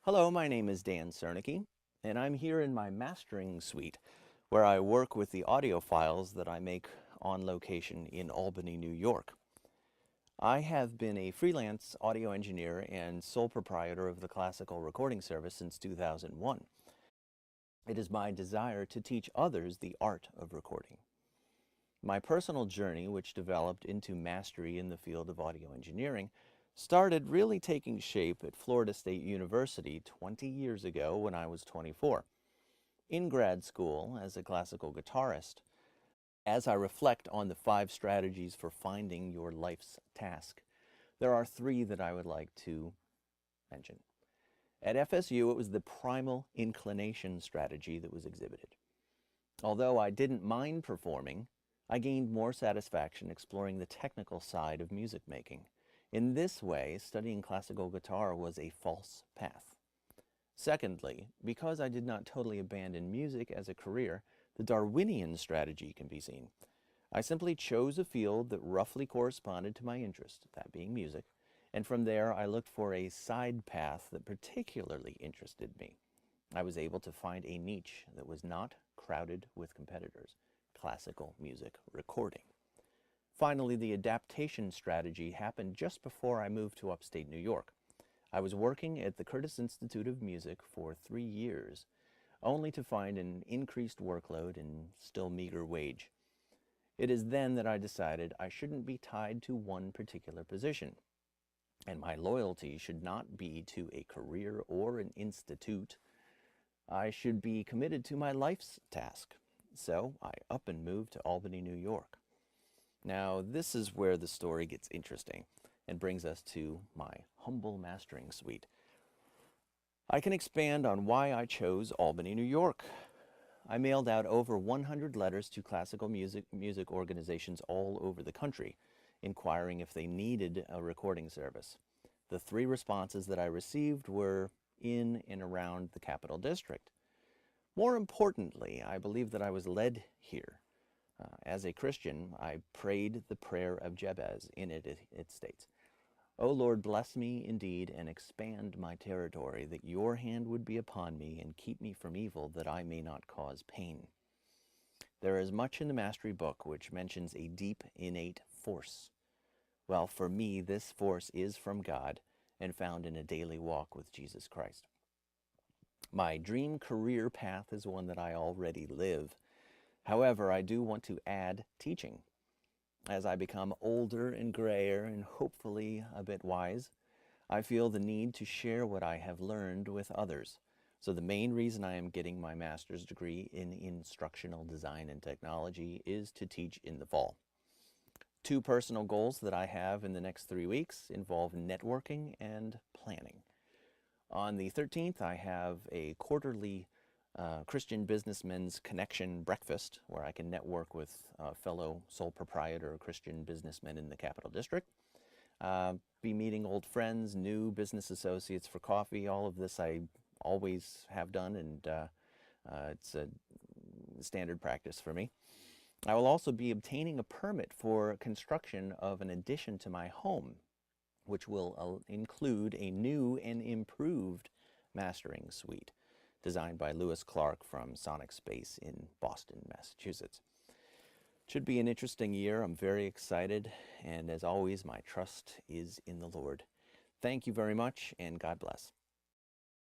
Hello, my name is DanCzernecki, and I'm here in my mastering suite where I work with the audio files that I make on location in Albany, New York. I have been a freelance audio engineer and sole proprietor of the classical recording service since 2001. It is my desire to teach others the art of recording. My personal journey, which developed into mastery in the field of audio engineering, started really taking shape at Florida State University 20 years ago when I was 24. In grad school, as a classical guitarist, as I reflect on the 5 strategies for finding your life's task, there are 3 that I would like to mention. At FSU, it was the primal inclination strategy that was exhibited. Although I didn't mind performing, I gained more satisfaction exploring the technical side of music making. In this way, studying classical guitar was a false path. Secondly, because I did not totally abandon music as a career, the Darwinian strategy can be seen. I simply chose a field that roughly corresponded to my interest, that being music, and from there I looked for a side path that particularly interested me. I was able to find a niche that was not crowded with competitors: classical music recording. Finally, the adaptation strategy happened just before I moved to upstate New York. I was working at the Curtis Institute of Music for 3 years, only to find an increased workload and still meager wage. It is then that I decided I shouldn't be tied to one particular position, and my loyalty should not be to a career or an institute. I should be committed to my life's task. So I up and moved to Albany, New York. Now, this is where the story gets interesting and brings us to my humble mastering suite. I can expand on why I chose Albany, New York. I mailed out over 100 letters to classical music organizations all over the country, inquiring if they needed a recording service. The 3 responses that I received were in and around the Capital District. More importantly, I believe that I was led here. As a Christian, I prayed the prayer of Jabez. In it, it states, "O Lord, bless me indeed and expand my territory, that your hand would be upon me and keep me from evil, that I may not cause pain." There is much in the Mastery book which mentions a deep, innate force. Well, for me, this force is from God and found in a daily walk with Jesus Christ. My dream career path is one that I already live. However, I do want to add teaching. As I become older and grayer and hopefully a bit wise, I feel the need to share what I have learned with others. So the main reason I am getting my master's degree in instructional design and technology is to teach in the fall. 2 personal goals that I have in the next 3 weeks involve networking and planning. On the 13th, I have a quarterly Christian Businessmen's Connection Breakfast, where I can network with fellow sole proprietor Christian businessmen in the Capital District. Be meeting old friends, new business associates for coffee. All of this I always have done, and it's a standard practice for me. I will also be obtaining a permit for construction of an addition to my home, which will include a new and improved mastering suite designed by Lewis Clark from Sonic Space in Boston, Massachusetts. It should be an interesting year. I'm very excited, and as always, my trust is in the Lord. Thank you very much, and God bless.